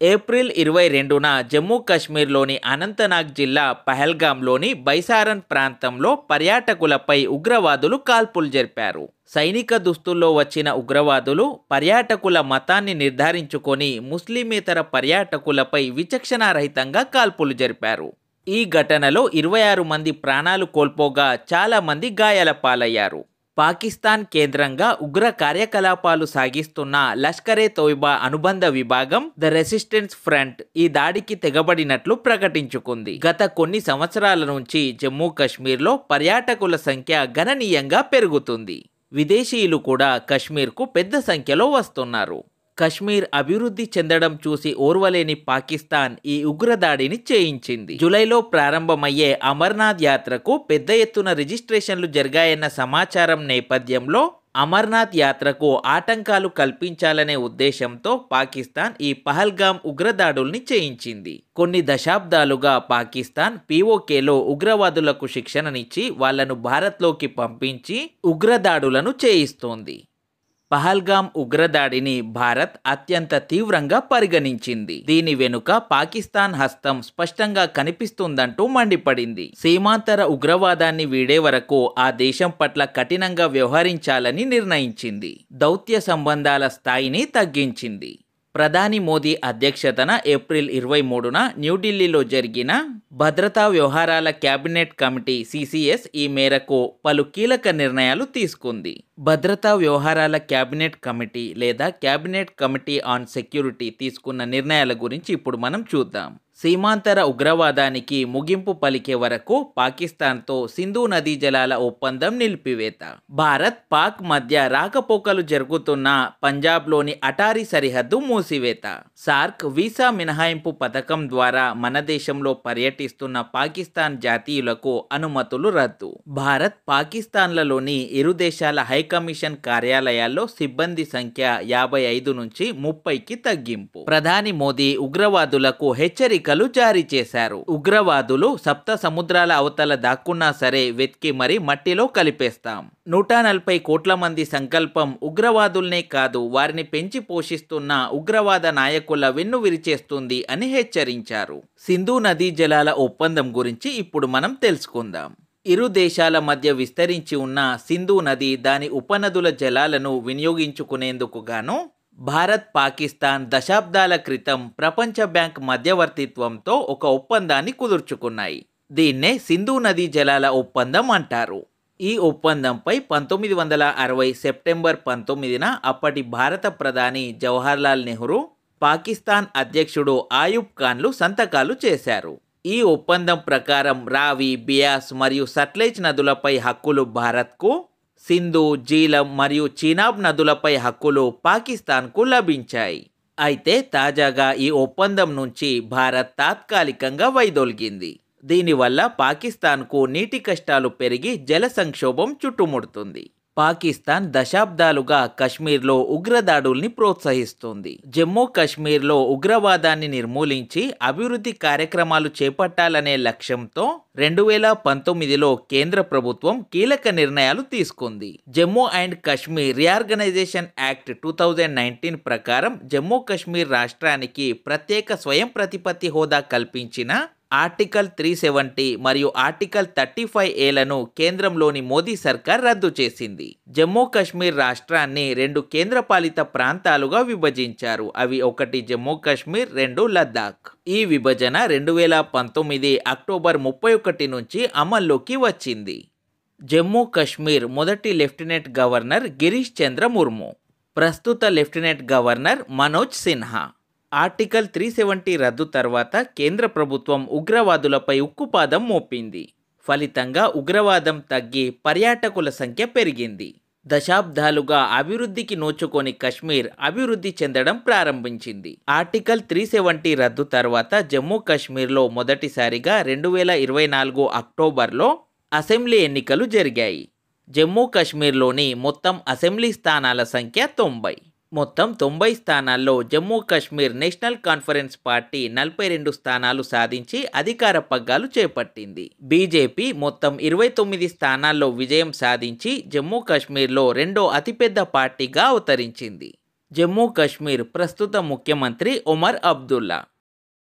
April 22న Jammu కాశ్మీర్లోని అనంతనాగ్ జిల్లా పహల్గాంలోని బైసారన్ ప్రాంతంలో పర్యాటకులపై ఉగ్రవాదులు కాల్పులు జరిపారు. సైనిక దుస్తుల్లో వచ్చిన ఉగ్రవాదులు పర్యాటకుల మతాన్ని నిర్ధారించుకొని ముస్లిమేతర పర్యాటకులపై విచక్షణారహితంగా కాల్పులు జరిపారు. ఈ ఘటనలో 26 మంది ప్రాణాలు కోల్పోగా చాలా మంది గాయాల పాలయ్యారు. పాకిస్తాన్ కేంద్రంగా ఉగ్ర కార్యకలాపాలు సాగిస్తున్న లష్కరే తోయిబా అనుబంధ విభాగం ద రెసిస్టెన్స్ ఫ్రంట్ ఈ దాడికి తెగబడినట్లు ప్రకటించుకుంది. గత కొన్ని సంవత్సరాల నుంచి జమ్మూ కాశ్మీర్లో పర్యాటకుల సంఖ్య గణనీయంగా పెరుగుతుంది. విదేశీయులు కూడా కాశ్మీర్కు పెద్ద సంఖ్యలో వస్తున్నారు. కశ్మీర్ అభివృద్ధి చెందడం చూసి ఓర్వలేని పాకిస్తాన్ ఈ ఉగ్రదాడిని చేయించింది. జూలైలో ప్రారంభమయ్యే అమర్నాథ్ యాత్రకు పెద్ద ఎత్తున రిజిస్ట్రేషన్లు జరిగాయన్న సమాచారం నేపథ్యంలో అమర్నాథ్ యాత్రకు ఆటంకాలు కల్పించాలనే ఉద్దేశంతో పాకిస్తాన్ ఈ పహల్గాం ఉగ్రదాడుల్ని చేయించింది. కొన్ని దశాబ్దాలుగా పాకిస్తాన్ పీఓకేలో ఉగ్రవాదులకు శిక్షణనిచ్చి వాళ్లను భారత్లోకి పంపించి ఉగ్రదాడులను చేయిస్తోంది. పహల్గాం ఉగ్రదాడిని భారత్ అత్యంత తీవ్రంగా పరిగణించింది. దీని వెనుక పాకిస్తాన్ హస్తం స్పష్టంగా కనిపిస్తుందంటూ మండిపడింది. సీమాంతర ఉగ్రవాదాన్ని వీడే వరకు ఆ దేశం పట్ల కఠినంగా వ్యవహరించాలని నిర్ణయించింది. దౌత్య సంబంధాల స్థాయిని తగ్గించింది. ప్రధాని మోదీ అధ్యక్షతన ఏప్రిల్ 23న న్యూఢిల్లీలో జరిగిన భద్రతా వ్యవహారాల క్యాబినెట్ కమిటీ సిసిఎస్ ఈ మేరకు పలు కీలక నిర్ణయాలు తీసుకుంది. భద్రతా వ్యవహారాల క్యాబినెట్ కమిటీ లేదా క్యాబినెట్ కమిటీ ఆన్ సెక్యూరిటీ తీసుకున్న నిర్ణయాల గురించి ఇప్పుడు మనం చూద్దాం. సీమాంతర ఉగ్రవాదానికి ముగింపు పలికే వరకు పాకిస్తాన్తో సింధు నదీ జలాల ఒప్పందం నిలిపివేత. భారత్ పాక్ మధ్య రాకపోకలు జరుగుతున్న పంజాబ్లోని అటారీ సరిహద్దు మూసివేత. సార్క్ వీసా మినహాయింపు పథకం ద్వారా మన దేశంలో పర్యటిస్తున్న పాకిస్తాన్ జాతీయులకు అనుమతులు రద్దు. భారత్ పాకిస్తాన్లలోని ఇరు దేశాల హైకమిషన్ కార్యాలయాల్లో సిబ్బంది సంఖ్య 55 నుంచి 30కి తగ్గింపు. ప్రధాని మోదీ ఉగ్రవాదులకు హెచ్చరికలు జారీ చేశారు. ఉగ్రవాదులు సప్త సముద్రాల అవతల దాక్కున్నా సరే వెతికి మరీ మట్టిలో కలిపేస్తాం. 140 కోట్ల మంది సంకల్పం ఉగ్రవాదుల్నే కాదు వారిని పెంచి పోషిస్తున్న ఉగ్రవాద నాయకుల వెన్ను విరిచేస్తుంది అని హెచ్చరించారు. సింధు నదీ జలాల ఒప్పందం గురించి ఇప్పుడు మనం తెలుసుకుందాం. ఇరు దేశాల మధ్య విస్తరించి ఉన్న సింధు నది దాని ఉపనదుల జలాలను వినియోగించుకునేందుకు గాను భారత్ పాకిస్తాన్ దశాబ్దాల క్రితం ప్రపంచ బ్యాంక్ మధ్యవర్తిత్వంతో ఒక ఒప్పందాన్ని కుదుర్చుకున్నాయి. దీన్నే సింధు నదీ జలాల ఒప్పందం అంటారు. ఈ ఒప్పందంపై 1960 సెప్టెంబర్ 19న అప్పటి భారత ప్రధాని జవహర్లాల్ నెహ్రూ, పాకిస్తాన్ అధ్యక్షుడు ఆయూబ్ ఖాన్లు సంతకాలు చేశారు. ఈ ఒప్పందం ప్రకారం రావి, బియాస్ మరియు సట్లెజ్ నదులపై హక్కులు భారత్కు, సింధు, జీలం మరియు చీనాబ్ నదులపై హక్కులు పాకిస్తాన్కు లభించాయి. అయితే తాజాగా ఈ ఒప్పందం నుంచి భారత్ తాత్కాలికంగా వైదొలిగింది. దీనివల్ల పాకిస్తాన్కు నీటి కష్టాలు పెరిగి జల సంక్షోభం చుట్టుముడుతుంది. పాకిస్తాన్ దశాబ్దాలుగా కశ్మీర్లో ఉగ్రదాడుల్ని ప్రోత్సహిస్తుంది. జమ్మూ కాశ్మీర్లో ఉగ్రవాదాన్ని నిర్మూలించి అభివృద్ధి కార్యక్రమాలు చేపట్టాలనే లక్ష్యంతో 2019లో కేంద్ర ప్రభుత్వం కీలక నిర్ణయాలు తీసుకుంది. Jammu and Kashmir reorganisation act 2019 ప్రకారం జమ్మూ కాశ్మీర్ రాష్ట్రానికి ప్రత్యేక స్వయం ప్రతిపత్తి హోదా కల్పించిన ఆర్టికల్ 370 మరియు ఆర్టికల్ 35A కేంద్రంలోని మోదీ సర్కార్ రద్దు చేసింది. జమ్మూ కాశ్మీర్ రాష్ట్రాన్ని 2 కేంద్రపాలిత ప్రాంతాలుగా విభజించారు. అవి 1 జమ్మూ కాశ్మీర్, 2 లద్దాఖ్. ఈ విభజన 2019 అక్టోబర్ 31 నుంచి అమల్లోకి వచ్చింది. జమ్మూ కాశ్మీర్ మొదటి లెఫ్టినెంట్ గవర్నర్ గిరీష్ చంద్ర ముర్ము, ప్రస్తుత lieutenant governor Manoj Sinha. Article 370 రద్దు తర్వాత కేంద్ర ప్రభుత్వం ఉగ్రవాదులపై ఉక్కుపాదం మోపింది. ఫలితంగా ఉగ్రవాదం తగ్గి పర్యాటకుల సంఖ్య పెరిగింది. దశాబ్దాలుగా అభివృద్ధికి నోచుకొని కశ్మీర్ అభివృద్ధి చెందడం ప్రారంభించింది. ఆర్టికల్ 370 రద్దు తర్వాత జమ్మూ కాశ్మీర్లో మొదటిసారిగా 2024 అక్టోబర్లో అసెంబ్లీ ఎన్నికలు జరిగాయి. జమ్మూ కాశ్మీర్లోని మొత్తం అసెంబ్లీ స్థానాల సంఖ్య 90. మొత్తం 90 స్థానాల్లో Jammu Kashmir national conference party 42 స్థానాలు సాధించి అధికార పగ్గాలు చేపట్టింది. బీజేపీ మొత్తం 29 స్థానాల్లో విజయం సాధించి జమ్మూ కాశ్మీర్లో రెండో అతిపెద్ద పార్టీగా అవతరించింది. జమ్మూ కాశ్మీర్ ప్రస్తుత ముఖ్యమంత్రి ఒమర్ అబ్దుల్లా.